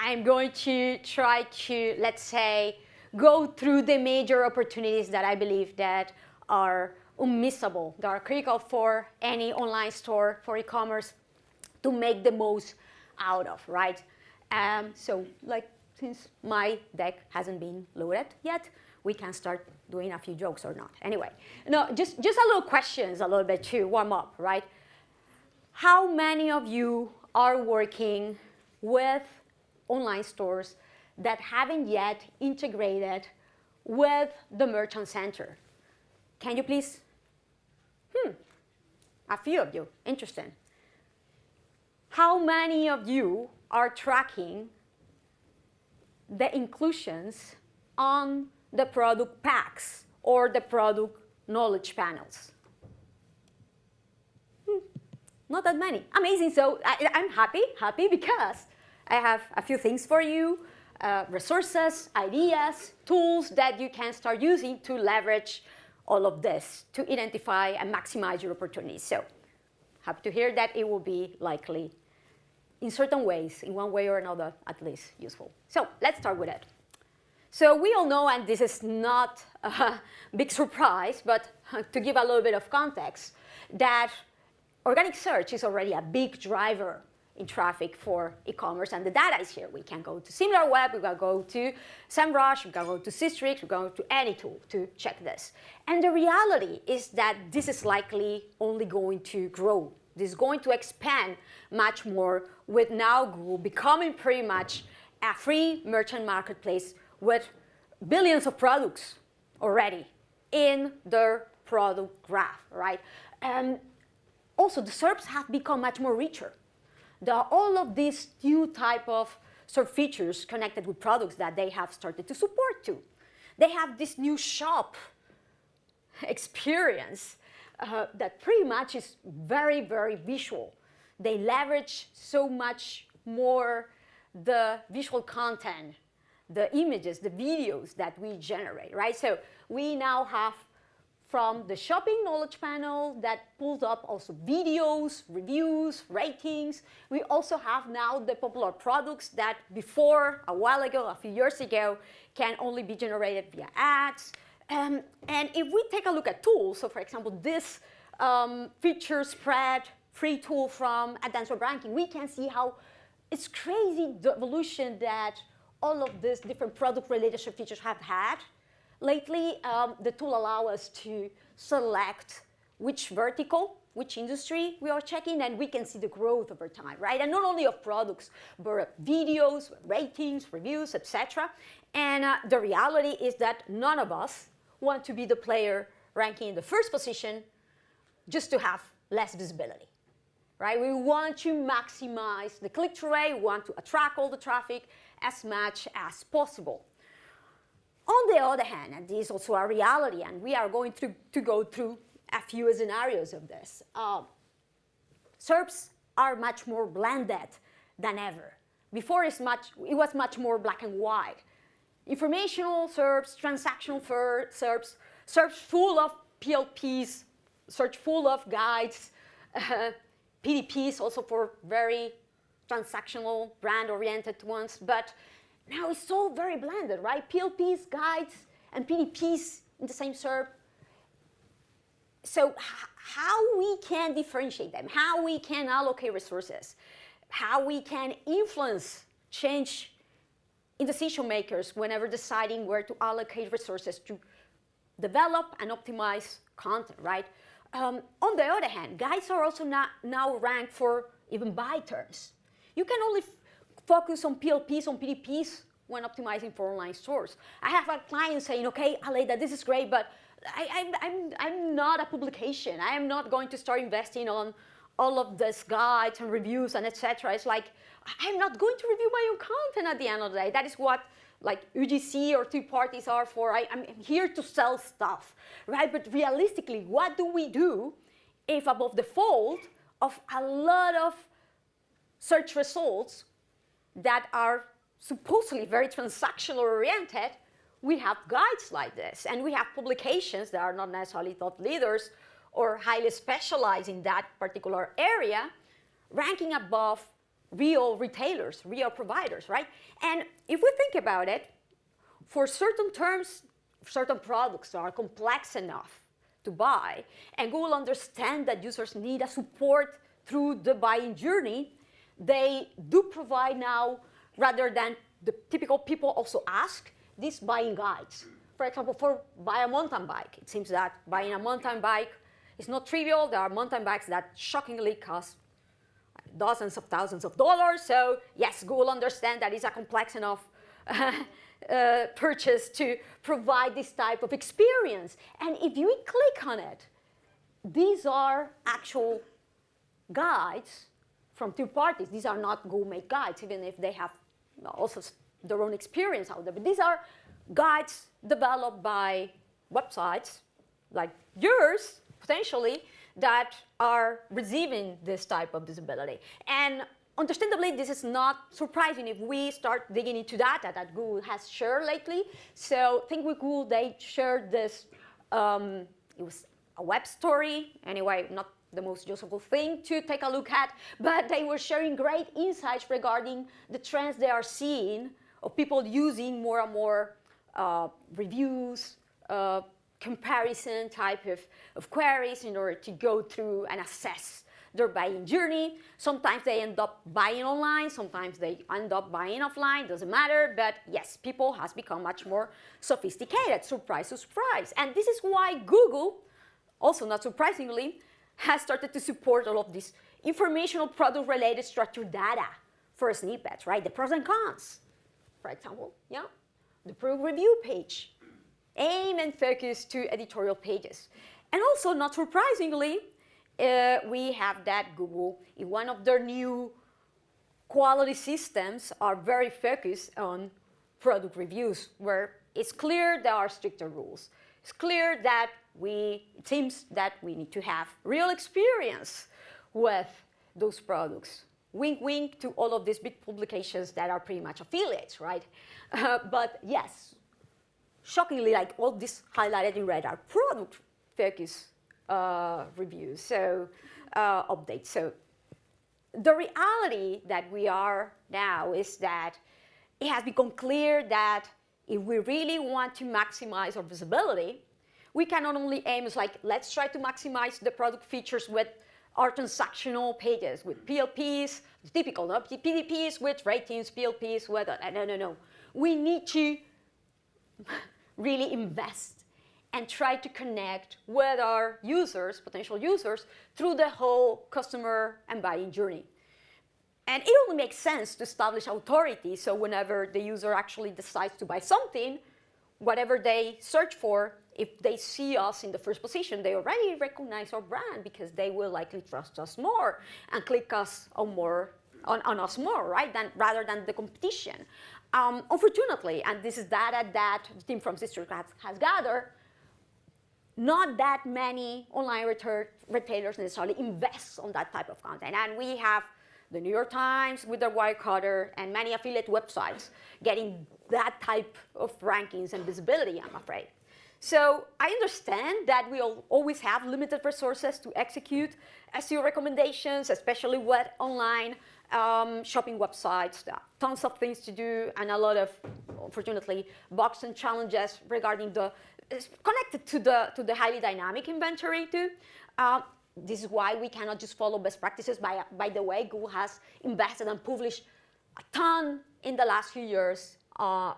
I'm going to try to, let's say, go through the major opportunities that I believe that are unmissable, that are critical for any online store, for e-commerce, to make the most out of, right? So, like, since my deck hasn't been loaded yet, we can start doing a few jokes or not. Anyway, no, just a little questions, a little bit to warm up, right? How many of you are working with online stores that haven't yet integrated with the merchant center? Can you please? A few of you, interesting. How many of you are tracking the inclusions on the product packs or the product knowledge panels? Not that many. Amazing. So I'm happy because I have a few things for you, resources, ideas, tools that you can start using to leverage all of this to identify and maximize your opportunities. So happy to hear that it will be likely in certain ways, in one way or another, at least useful. So let's start with it. So we all know, and this is not a big surprise, but to give a little bit of context, that organic search is already a big driver in traffic for e-commerce, and the data is here. We can go to SimilarWeb, we can go to SEMrush, we can go to Systrix, we can go to any tool to check this. And the reality is that this is likely only going to grow. This is going to expand much more with now Google becoming pretty much a free merchant marketplace with billions of products already in their product graph, right? Also, the SERPs have become much more richer. There are all of these new type of SERP features connected with products that they have started to support too. They have this new shop experience that pretty much is very, very visual. They leverage so much more the visual content, the images, the videos that we generate, right? So we now have from the shopping knowledge panel that pulls up also videos, reviews, ratings. We also have now the popular products that before, a while ago, a few years ago, can only be generated via ads. And if we take a look at tools, so for example, this feature spread free tool from Advanced Web Ranking, we can see how it's crazy the evolution that all of these different product relationship features have had. Lately, the tool allows us to select which vertical, which industry we are checking, and we can see the growth over time, right? And not only of products, but videos, ratings, reviews, etc. And the reality is that none of us want to be the player ranking in the first position just to have less visibility, right? We want to maximize the click-through rate, we want to attract all the traffic as much as possible. On the other hand, and this is also a reality, and we are going to go through a few scenarios of this, SERPs are much more blended than ever. Before it was much more black and white. Informational SERPs, transactional SERPs, SERPs full of PLPs, search full of guides, PDPs also for very transactional, brand-oriented ones, but now it's all very blended, right? PLPs, guides, and PDPs in the same SERP. So how we can differentiate them, how we can allocate resources, how we can influence change in decision makers whenever deciding where to allocate resources to develop and optimize content, right? On the other hand, guides are also now ranked for even buy terms. You can only focus on PLPs, on PDPs when optimizing for online stores. I have a client saying, okay, Aleyda, this is great, but I'm not a publication. I am not going to start investing on all of this guides and reviews and etc. It's like, I'm not going to review my own content at the end of the day. That is what like UGC or third parties are for. I'm here to sell stuff, right? But realistically, what do we do if above the fold of a lot of search results that are supposedly very transactional oriented, we have guides like this, and we have publications that are not necessarily thought leaders or highly specialized in that particular area, ranking above real retailers, real providers, right? And if we think about it, for certain terms, certain products are complex enough to buy, and Google understands that users need a support through the buying journey, they do provide now, rather than the typical people also ask, these buying guides. For example, for buy a mountain bike, it seems that buying a mountain bike is not trivial. There are mountain bikes that shockingly cost dozens of thousands of dollars. So yes, Google understands that it's a complex enough purchase to provide this type of experience. And if you click on it, these are actual guides from third parties. These are not Google-made guides, even if they have also their own experience out there. But these are guides developed by websites like yours, potentially, that are receiving this type of visibility. And understandably, this is not surprising if we start digging into data that Google has shared lately. So Think with Google, they shared this, it was a web story, anyway, not the most useful thing to take a look at, but they were sharing great insights regarding the trends they are seeing of people using more and more reviews, comparison type of queries in order to go through and assess their buying journey. Sometimes they end up buying online, sometimes they end up buying offline, doesn't matter, but yes, people has become much more sophisticated, surprise to surprise. And this is why Google, also not surprisingly, has started to support all of this informational product-related structured data for snippets, right? The pros and cons, for example, yeah? The product review page, aim and focus to editorial pages. And also, not surprisingly, we have that Google, in one of their new quality systems, are very focused on product reviews, where it's clear there are stricter rules. It's clear that it seems that we need to have real experience with those products. Wink, wink to all of these big publications that are pretty much affiliates, right? But yes, shockingly, like all this highlighted in red are product focus reviews, so updates. So the reality that we are now is that it has become clear that if we really want to maximize our visibility, we can not only aim as like, let's try to maximize the product features with our transactional pages, with PLPs, the typical, no? PDPs with ratings, PLPs with, no. We need to really invest and try to connect with our users, potential users, through the whole customer and buying journey. And it only makes sense to establish authority, so whenever the user actually decides to buy something, whatever they search for, if they see us in the first position, they already recognize our brand because they will likely trust us more and click us on us more, right? Rather than the competition. Unfortunately, and this is data that the team from Sister has gathered, not that many online retailers necessarily invest on that type of content. And we have the New York Times with their Wirecutter and many affiliate websites getting that type of rankings and visibility, I'm afraid. So I understand that we always have limited resources to execute SEO recommendations, especially with online shopping websites. There are tons of things to do and a lot of, unfortunately, bugs and challenges regarding connected to the highly dynamic inventory too. This is why we cannot just follow best practices. By the way, Google has invested and published a ton in the last few years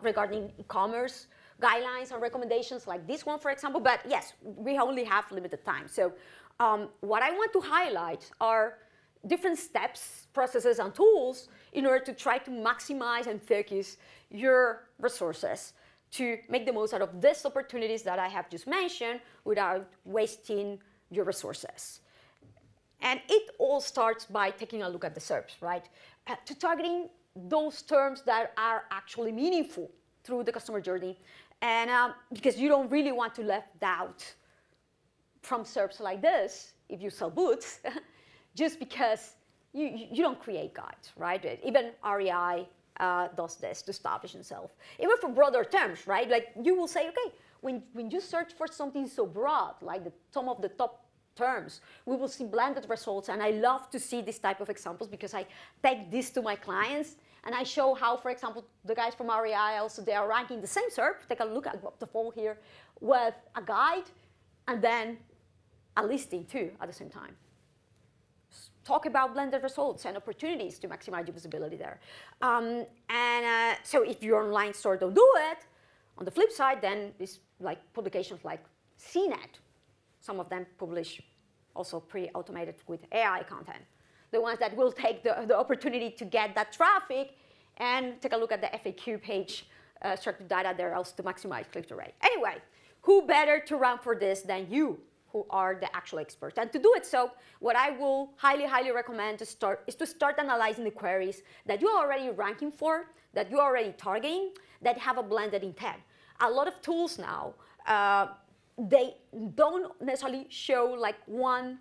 regarding e-commerce guidelines and recommendations like this one, for example. But yes, we only have limited time. So what I want to highlight are different steps, processes, and tools in order to try to maximize and focus your resources to make the most out of these opportunities that I have just mentioned without wasting your resources. And it all starts by taking a look at the SERPs, right? To targeting those terms that are actually meaningful through the customer journey. And because you don't really want to left out from SERPs like this, if you sell boots, just because you don't create guides, right? Even REI does this to establish itself. Even for broader terms, right? Like you will say, okay, when you search for something so broad, like some of the top terms. We will see blended results, and I love to see this type of examples because I take this to my clients and I show how, for example, the guys from REI also, they are ranking the same SERP. Take a look at the fall here with a guide and then a listing too at the same time. Talk about blended results and opportunities to maximize your visibility there. So if your online store don't do it, on the flip side, then it's like publications like CNET. Some of them publish also pre-automated with AI content. The ones that will take the opportunity to get that traffic and take a look at the FAQ page, structured data there also to maximize click-through rate. Anyway, who better to rank for this than you, who are the actual experts? And to do it so, what I will highly, highly recommend is to start analyzing the queries that you are already ranking for, that you are already targeting, that have a blended intent. A lot of tools now, they don't necessarily show like one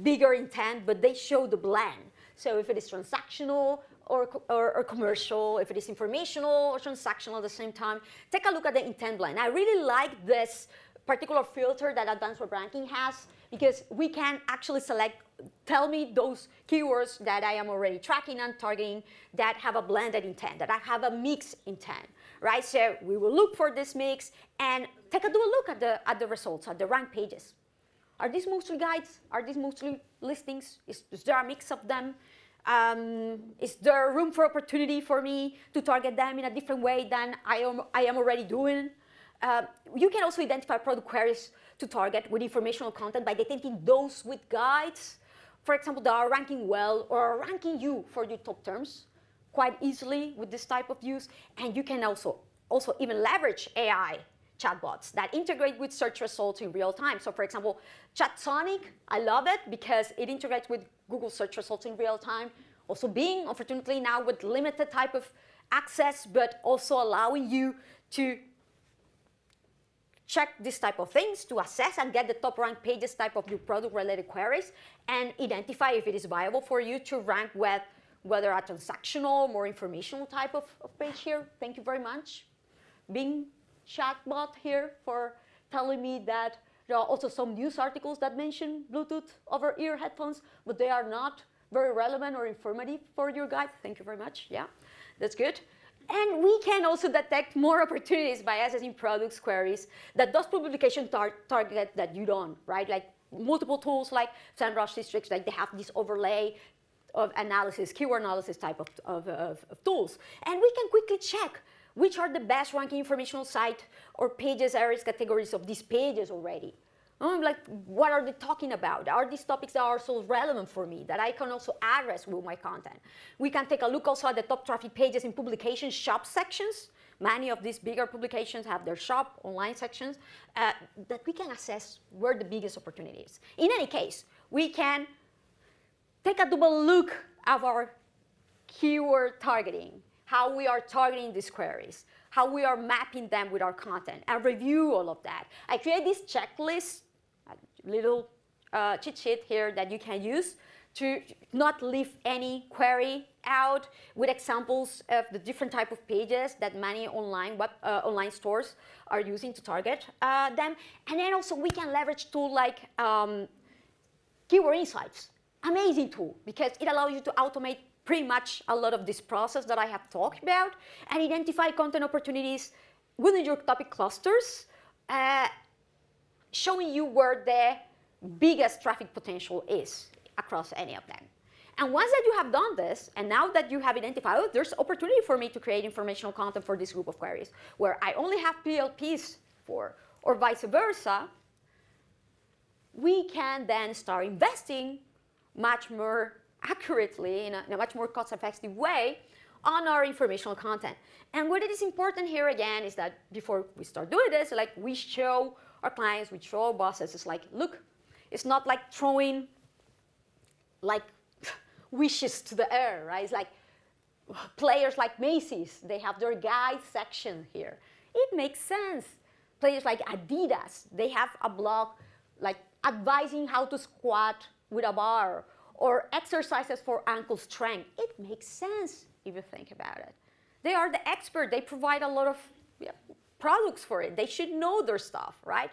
bigger intent, but they show the blend. So if it is transactional or commercial, if it is informational or transactional at the same time, take a look at the intent blend. I really like this particular filter that advanced web ranking has because we can actually select, tell me those keywords that I am already tracking and targeting that have a blended intent, that I have a mixed intent, right? So we will look for this mix and take a look at the results, at the rank pages. Are these mostly guides? Are these mostly listings? Is there a mix of them? Is there room for opportunity for me to target them in a different way than I am already doing? You can also identify product queries to target with informational content by detecting those with guides, for example, that are ranking well or are ranking you for your top terms quite easily with this type of use. And you can also even leverage AI chatbots that integrate with search results in real time. So for example, ChatSonic, I love it because it integrates with Google search results in real time. Also Bing, unfortunately now with limited type of access, but also allowing you to check this type of things to assess and get the top ranked pages type of your product related queries and identify if it is viable for you to rank with whether a transactional, more informational type of page here. Thank you very much. Bing chatbot here for telling me that there are also some news articles that mention Bluetooth over ear headphones, but they are not very relevant or informative for your guide. Thank you very much. Yeah, that's good. And we can also detect more opportunities by assessing products queries that those publications target that you don't, right? Like multiple tools like SEMrush, Systrix, like they have this overlay of analysis, keyword analysis type of tools. And we can quickly check which are the best ranking informational site or pages, areas, categories of these pages already. Like, what are they talking about? Are these topics that are so relevant for me that I can also address with my content? We can take a look also at the top traffic pages in publication shop sections. Many of these bigger publications have their shop online sections that we can assess where the biggest opportunity is. In any case, we can take a double look at our keyword targeting, how we are targeting these queries, how we are mapping them with our content, and review all of that. I create this checklist, a little cheat sheet here that you can use to not leave any query out with examples of the different type of pages that many online stores are using to target them. And then also we can leverage tools like Keyword Insights. Amazing tool because it allows you to automate pretty much a lot of this process that I have talked about and identify content opportunities within your topic clusters, showing you where the biggest traffic potential is across any of them. And once that you have done this, and now that you have identified, oh, there's opportunity for me to create informational content for this group of queries, where I only have PLPs for, or vice versa, we can then start investing much more accurately, in a much more cost-effective way, on our informational content. And what it is important here again is that before we start doing this, like we show our clients, we show our bosses, it's like, look, it's not like throwing like wishes to the air, right? It's like players like Macy's, they have their guide section here. It makes sense. Players like Adidas, they have a blog like advising how to squat with a bar or exercises for ankle strength. It makes sense if you think about it. They are the expert. They provide a lot of products for it. They should know their stuff, right?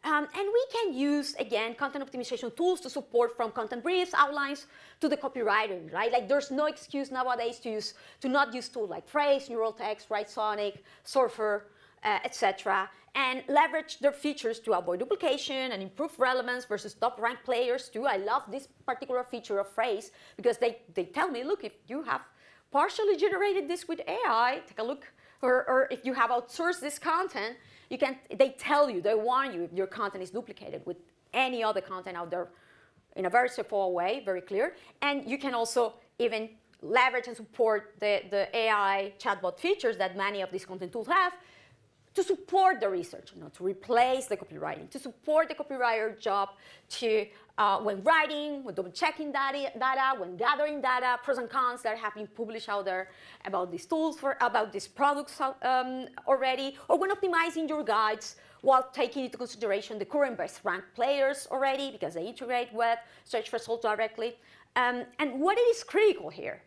And we can use, again, content optimization tools to support from content briefs, outlines, to the copywriting, right? Like there's no excuse nowadays to not use tools like Phrase, Neural Text, right, Sonic, Surfer, etc., and leverage their features to avoid duplication and improve relevance versus top-ranked players too. I love this particular feature of Phrase because they tell me, look, if you have partially generated this with AI, take a look, or if you have outsourced this content, they tell you, they warn you if your content is duplicated with any other content out there in a very straightforward way, very clear. And you can also even leverage and support the AI chatbot features that many of these content tools have to support the research, to replace the copywriting, to support the copywriter job to, when writing, when double checking data, when gathering data, pros and cons that have been published out there about these tools, about these products already, or when optimizing your guides while taking into consideration the current best ranked players already because they integrate with search results directly. And what is critical here?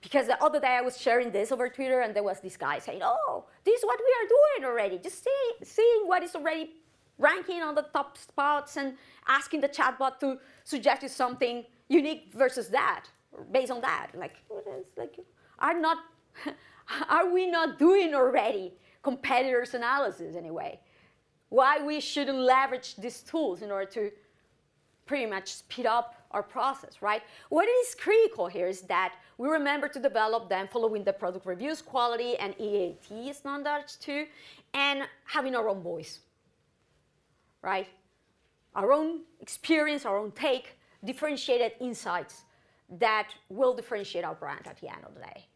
Because the other day I was sharing this over Twitter and there was this guy saying, oh, this is what we are doing already. Just seeing what is already ranking on the top spots and asking the chatbot to suggest you something unique versus that, or based on that. Like, what is, like, are we not doing already competitors analysis anyway? Why we shouldn't leverage these tools in order to pretty much speed up our process, right? What is critical here is that we remember to develop them following the product reviews, quality, and EAT standards too, and having our own voice, right? Our own experience, our own take, differentiated insights that will differentiate our brand at the end of the day.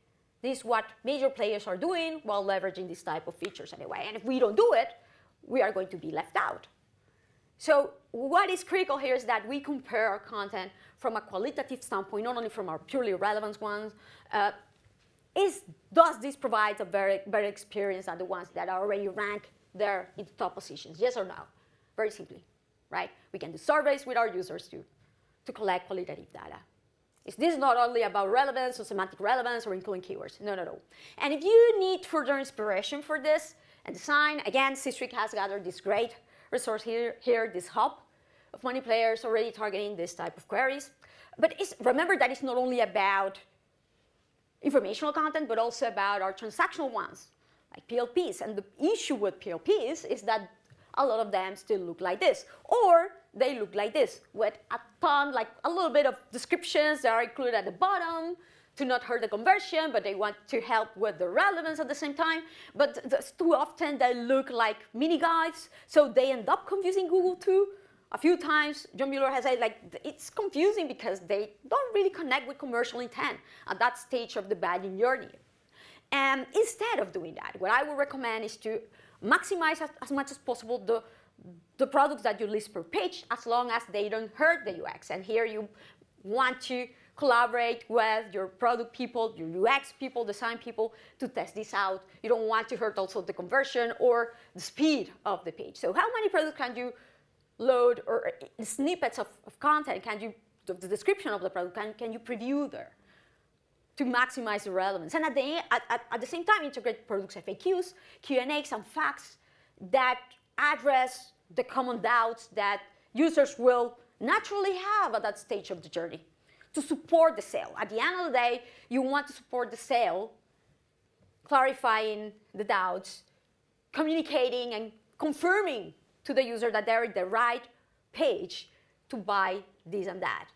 This is what major players are doing while leveraging this type of features anyway. And if we don't do it, we are going to be left out. So what is critical here is that we compare our content from a qualitative standpoint, not only from our purely relevant ones. Does this provide a very better experience than the ones that are already ranked there in the top positions? Yes or no? Very simply, right? We can do surveys with our users to collect qualitative data. This is not only about relevance or semantic relevance or including keywords. No, no, no. And if you need further inspiration for this and design, again, Systrix has gathered this great resource here, this hub of many players already targeting this type of queries. But remember that it's not only about informational content, but also about our transactional ones, like PLPs. And the issue with PLPs is that a lot of them still look like this, or they look like this, with a ton, like a little bit of descriptions that are included at the bottom to not hurt the conversion, but they want to help with the relevance at the same time. But too often they look like mini guides, so they end up confusing Google too. A few times, John Mueller has said, like, it's confusing because they don't really connect with commercial intent at that stage of the badging journey. And instead of doing that, what I would recommend is to maximize as much as possible the products that you list per page, as long as they don't hurt the UX. And here you want to collaborate with your product people, your UX people, design people to test this out. You don't want to hurt also the conversion or the speed of the page. So how many products can you load, or snippets of content can you, the description of the product, can you preview there to maximize the relevance? And at the same time, integrate products FAQs, Q&As, and facts that address the common doubts that users will naturally have at that stage of the journey to support the sale. At the end of the day, you want to support the sale, clarifying the doubts, communicating and confirming to the user that they're at the right page to buy this and that.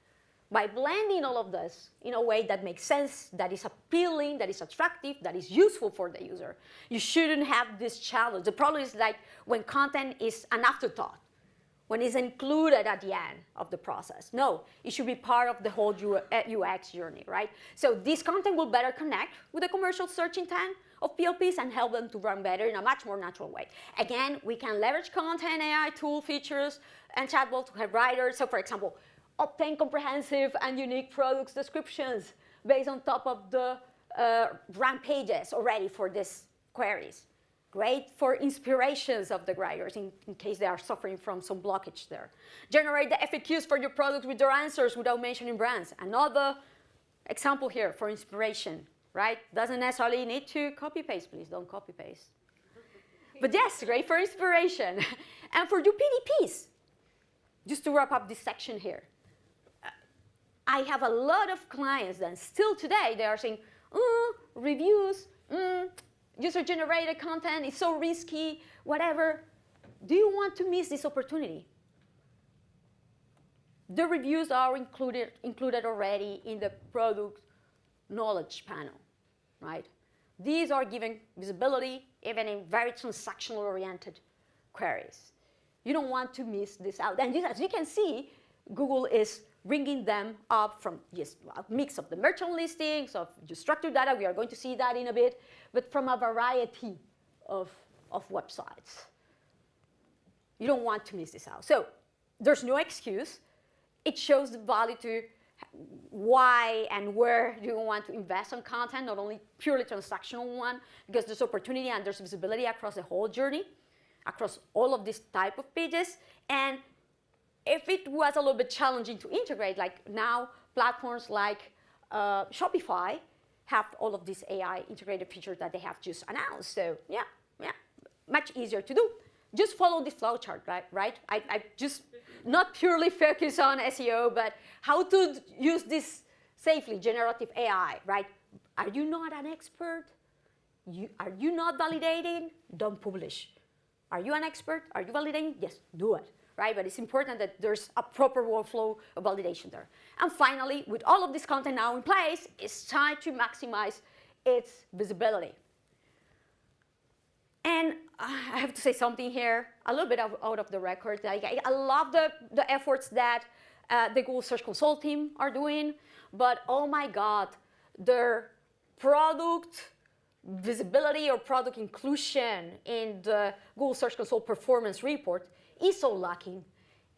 By blending all of this in a way that makes sense, that is appealing, that is attractive, that is useful for the user, you shouldn't have this challenge. The problem is like when content is an afterthought, when it's included at the end of the process. No, it should be part of the whole UX journey, right? So this content will better connect with the commercial search intent of PLPs and help them to run better in a much more natural way. Again, we can leverage content, AI tool features, and chatbots to help writers. So for example, obtain comprehensive and unique products descriptions based on top of the rank pages already for these queries. Great for inspirations of the writers in case they are suffering from some blockage there. Generate the FAQs for your products with their answers without mentioning brands. Another example here for inspiration, right? Doesn't necessarily need to copy paste, please don't copy paste. But yes, great for inspiration. And for your PDPs, just to wrap up this section here, I have a lot of clients that still today, they are saying, reviews, user-generated content is so risky, whatever. Do you want to miss this opportunity? The reviews are included already in the product knowledge panel, right? These are giving visibility even in very transactional-oriented queries. You don't want to miss this out. And as you can see, Google is bringing them up from just a mix of the merchant listings, of just structured data. We are going to see that in a bit, but from a variety of websites. You don't want to miss this out. So there's no excuse. It shows the value to why and where you want to invest on content, not only purely transactional one, because there's opportunity and there's visibility across the whole journey, across all of these type of pages. And if it was a little bit challenging to integrate, like now platforms like Shopify have all of these AI integrated features that they have just announced. So yeah, much easier to do. Just follow this flowchart, right? I just not purely focus on SEO, but how to use this safely, generative AI, right? Are you not an expert? Are you not validating? Don't publish. Are you an expert? Are you validating? Yes, do it, right? But it's important that there's a proper workflow of validation there. And finally, with all of this content now in place, it's time to maximize its visibility. And I have to say something here, a little bit out of the record. I love the efforts that the Google Search Console team are doing, but oh my God, their product visibility or product inclusion in the Google Search Console performance report is so lacking.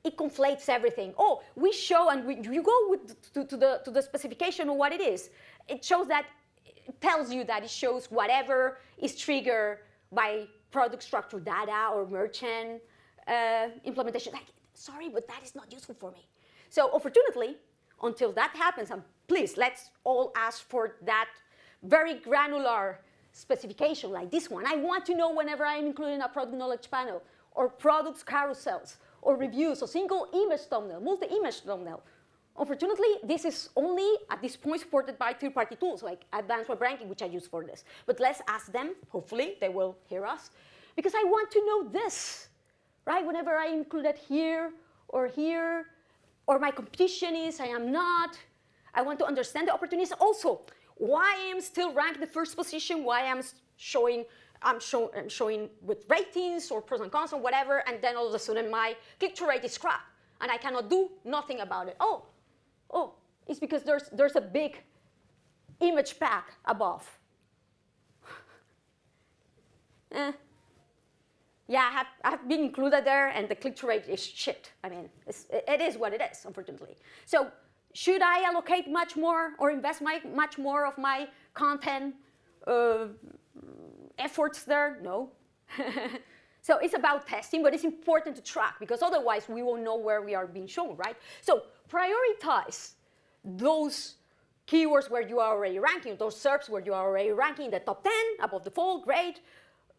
It conflates everything. Oh, we show, and you go to the specification of what it is. It shows that, it tells you that it shows whatever is triggered by product structure data or merchant implementation. Like, sorry, but that is not useful for me. So unfortunately, until that happens, and please, let's all ask for that very granular specification like this one. I want to know whenever I'm including a product knowledge panel, or products carousels, or reviews, or single image thumbnail, multi-image thumbnail. Unfortunately, this is only, at this point, supported by third-party tools like Advanced Web Ranking, which I use for this. But let's ask them. Hopefully, they will hear us. Because I want to know this, right? Whenever I include it here, or my competition is, I am not. I want to understand the opportunities. Also, why I am still ranked the first position, why I'm showing with ratings or pros and cons or whatever, and then all of a sudden my click-through rate is crap, and I cannot do nothing about it. Oh, it's because there's a big image pack above. Yeah, I have been included there, and the click-through rate is shit. I mean, it is what it is, unfortunately. So should I allocate much more or invest much more of my content efforts there? No. So it's about testing, but it's important to track, because otherwise we won't know where we are being shown, right? So prioritize those keywords where you are already ranking, those SERPs where you are already ranking in the top 10, above the fold, great,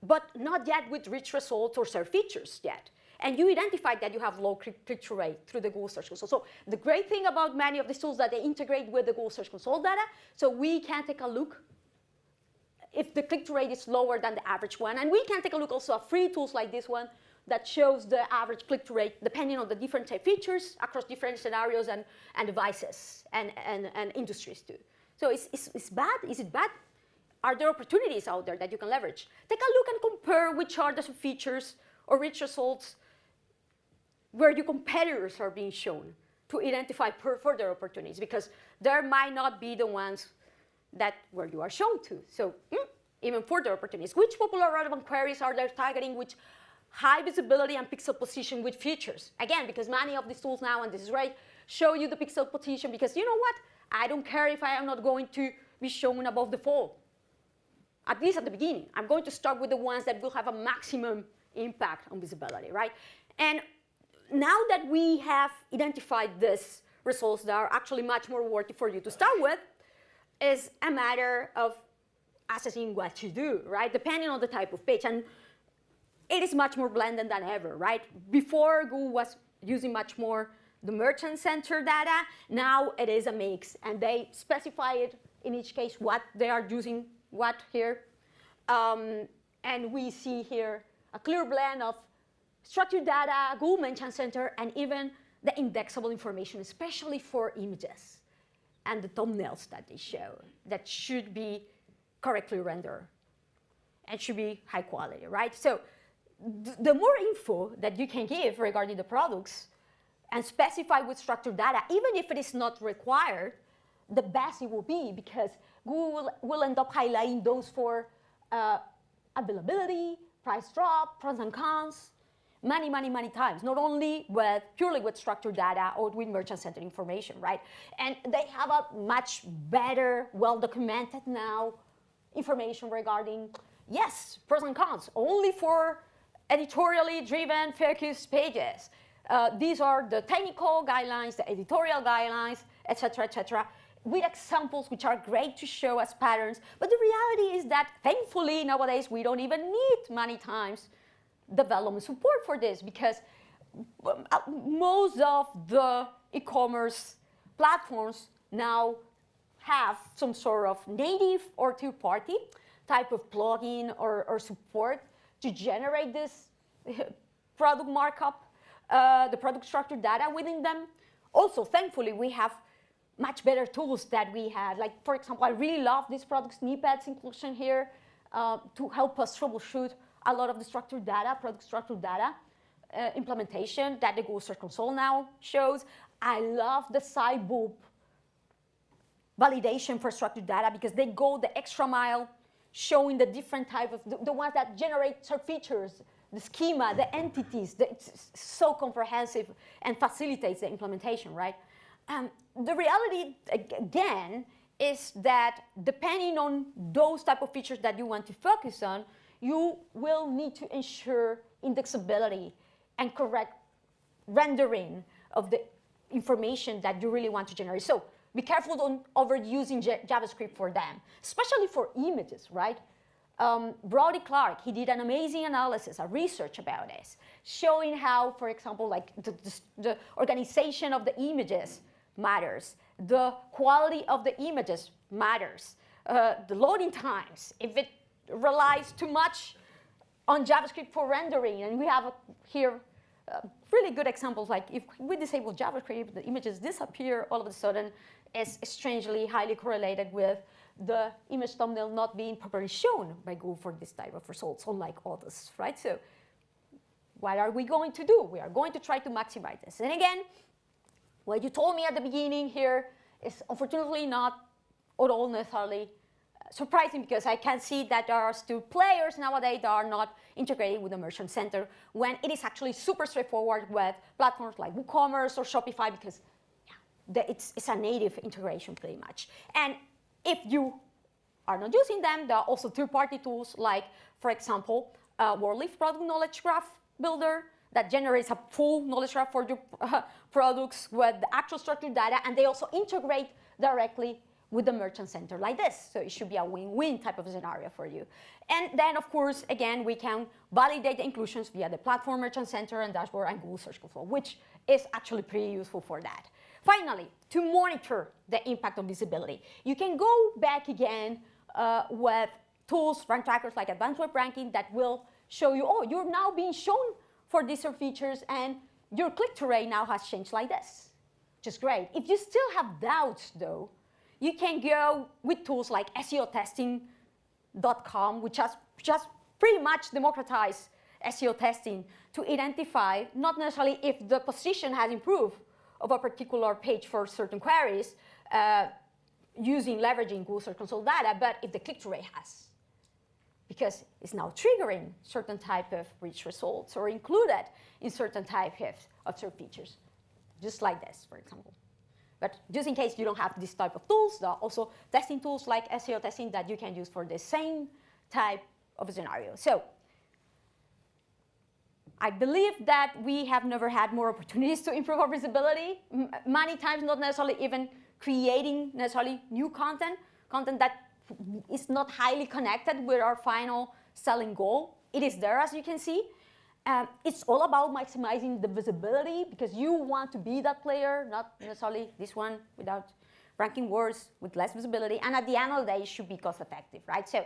but not yet with rich results or SERP features yet. And you identified that you have low click-through rate through the Google Search Console. So the great thing about many of these tools that they integrate with the Google Search Console data, so we can take a look if the click-through rate is lower than the average one. And we can take a look also at free tools like this one that shows the average click-through rate depending on the different type features across different scenarios and devices and industries too. So it's bad? Is it bad? Are there opportunities out there that you can leverage? Take a look and compare which are the features or rich results where your competitors are being shown to identify further opportunities, because there might not be the ones that where you are shown to. So even further opportunities. Which popular relevant queries are they targeting, which high visibility and pixel position with features? Again, because many of these tools now, and this is right, show you the pixel position, because you know what? I don't care if I am not going to be shown above the fold. At least at the beginning. I'm going to start with the ones that will have a maximum impact on visibility, right? And now that we have identified these results that are actually much more worthy for you to start with, is a matter of assessing what to do, right? Depending on the type of page. And it is much more blended than ever, right? Before, Google was using much more the merchant center data. Now it is a mix, and they specify it in each case what they are using, what here. And we see here a clear blend of structured data, Google Merchant Center, and even the indexable information, especially for images and the thumbnails that they show, that should be correctly rendered and should be high quality, right? So the more info that you can give regarding the products and specify with structured data, even if it is not required, the best it will be, because Google will end up highlighting those for availability, price drop, pros and cons, many times, not only purely with structured data or with merchant center information, right? And they have a much better, well-documented now information regarding, yes, pros and cons, only for editorially driven focused pages. These are the technical guidelines, the editorial guidelines, etc., with examples which are great to show as patterns. But the reality is that, thankfully, nowadays, we don't even need many times development support for this, because most of the e-commerce platforms now have some sort of native or two-party type of plugin or support to generate this product markup, the product structured data within them. Also, thankfully, we have much better tools that we had. Like, for example, I really love this product snippets inclusion here to help us troubleshoot a lot of the structured data, product structured data implementation that the Google Search Console now shows. I love the sideboob validation for structured data, because they go the extra mile showing the different type of, the ones that generate search features, the schema, the entities. It's so comprehensive and facilitates the implementation, right? The reality, again, is that depending on those type of features that you want to focus on, you will need to ensure indexability and correct rendering of the information that you really want to generate. So be careful on overusing JavaScript for them, especially for images, right? Brody Clark, he did an amazing analysis, a research about this, showing how, for example, like the organization of the images matters, the quality of the images matters, the loading times, if it relies too much on JavaScript for rendering. And we have here really good examples, like if we disable JavaScript, the images disappear all of a sudden. Is strangely highly correlated with the image thumbnail not being properly shown by Google for this type of results, unlike others, right? So what are we going to do? We are going to try to maximize this. And again, what you told me at the beginning here is unfortunately not at all necessarily surprising, because I can see that there are still players nowadays that are not integrated with the Merchant Center, when it is actually super straightforward with platforms like WooCommerce or Shopify, because it's a native integration pretty much. And if you are not using them, there are also third-party tools like, for example, WordLeaf Product Knowledge Graph Builder that generates a full knowledge graph for your products with the actual structured data, and they also integrate directly with the Merchant Center like this. So it should be a win-win type of scenario for you. And then, of course, again, we can validate the inclusions via the Platform Merchant Center and Dashboard and Google Search Console, which is actually pretty useful for that. Finally, to monitor the impact on visibility, you can go back again with tools, rank trackers like Advanced Web Ranking, that will show you, oh, you're now being shown for these features, and your click-through rate now has changed like this, which is great. If you still have doubts, though, you can go with tools like SEOtesting.com, which has just pretty much democratized SEO testing to identify not necessarily if the position has improved of a particular page for certain queries leveraging Google Search Console data, but if the click-through rate has, because it's now triggering certain type of rich results or included in certain type of search features, just like this, for example. But just in case you don't have this type of tools, there are also testing tools like SEO testing that you can use for the same type of scenario. So I believe that we have never had more opportunities to improve our visibility. Many times, not necessarily even creating necessarily new content that is not highly connected with our final selling goal. It is there, as you can see. It's all about maximizing the visibility because you want to be that player, not necessarily this one without ranking words with less visibility. And at the end of the day, it should be cost effective, right? So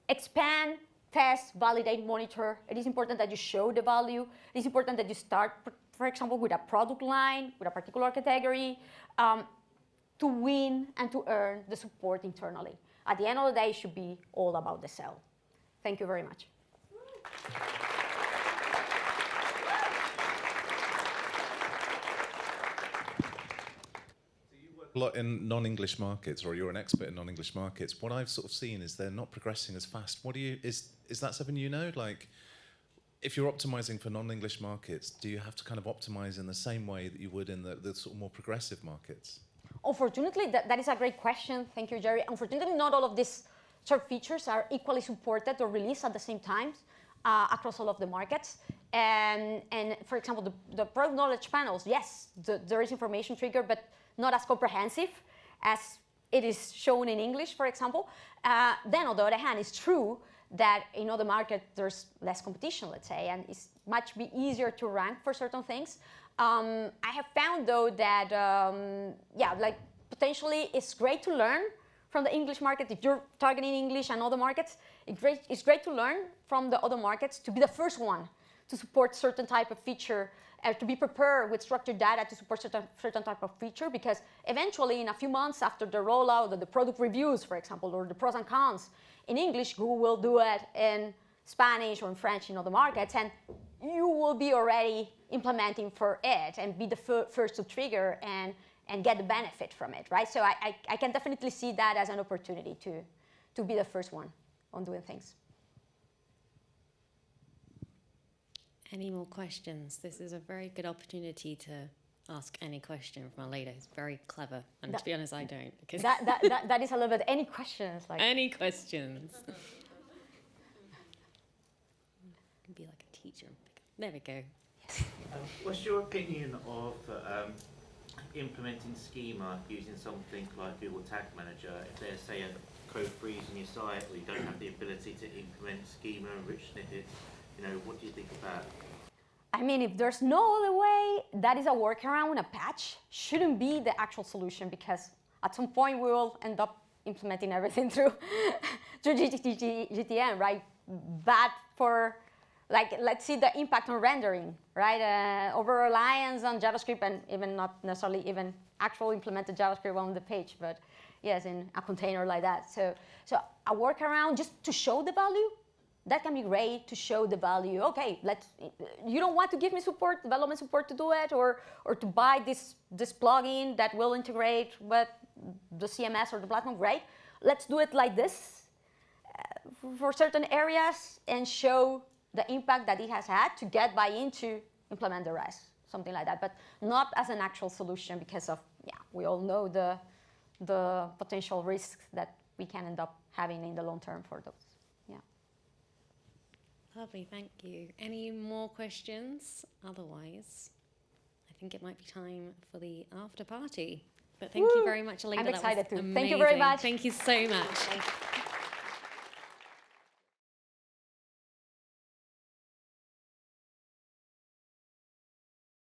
expand, test, validate, monitor. It is important that you show the value. It is important that you start, for example, with a product line, with a particular category, to win and to earn the support internally. At the end of the day, it should be all about the sell. Thank you very much. A lot in non-English markets, or you're an expert in non-English markets. What I've sort of seen is they're not progressing as fast. What do you, is that something you know? Like, if you're optimizing for non-English markets, do you have to kind of optimize in the same way that you would in the sort of more progressive markets? Unfortunately, that is a great question. Thank you, Jerry. Unfortunately, not all of these sort of features are equally supported or released at the same time across all of the markets. And for example, the product knowledge panels, yes, there is information trigger, but not as comprehensive as it is shown in English, for example. Then on the other hand, it's true that in other markets there's less competition, let's say, and it's much easier to rank for certain things. I have found though that, yeah, like potentially it's great to learn from the English market. If you're targeting English and other markets, it's great to learn from the other markets to be the first one to support certain type of feature, to be prepared with structured data to support certain type of feature, because eventually in a few months after the rollout of the product reviews, for example, or the pros and cons in English, Google will do it in Spanish or in French in other markets, and you will be already implementing for it and be the first to trigger and get the benefit from it, right? So I can definitely see that as an opportunity to be the first one on doing things. Any more questions? This is a very good opportunity to ask any question from Aleyda. It's very clever. And to be honest, I don't. Because that is a little bit, any questions? Like any questions? Can be like a teacher. There we go. What's your opinion of implementing schema using something like Google Tag Manager? If there's, say, a code freeze on your site, or you don't have the ability to implement schema and rich snippets, you know, what do you think of that? I mean, if there's no other way, that is a workaround. A patch shouldn't be the actual solution, because at some point we will end up implementing everything through GTM, right? Bad for, like, let's see the impact on rendering, right? Over reliance on JavaScript, and even not necessarily even actual implemented JavaScript on the page, but yes, in a container like that. So a workaround just to show the value. That can be great to show the value. Okay, you don't want to give me support, development support to do it, or to buy this plugin that will integrate with the CMS or the platform, great. Let's do it like this for certain areas and show the impact that it has had to get buy-in to implement the rest, something like that. But not as an actual solution, because of, yeah, we all know the potential risks that we can end up having in the long term for those. Lovely, thank you. Any more questions? Otherwise, I think it might be time for the after party. But thank you very much, Aleyda. I'm excited too. Amazing. Thank you very much. Thank you so much.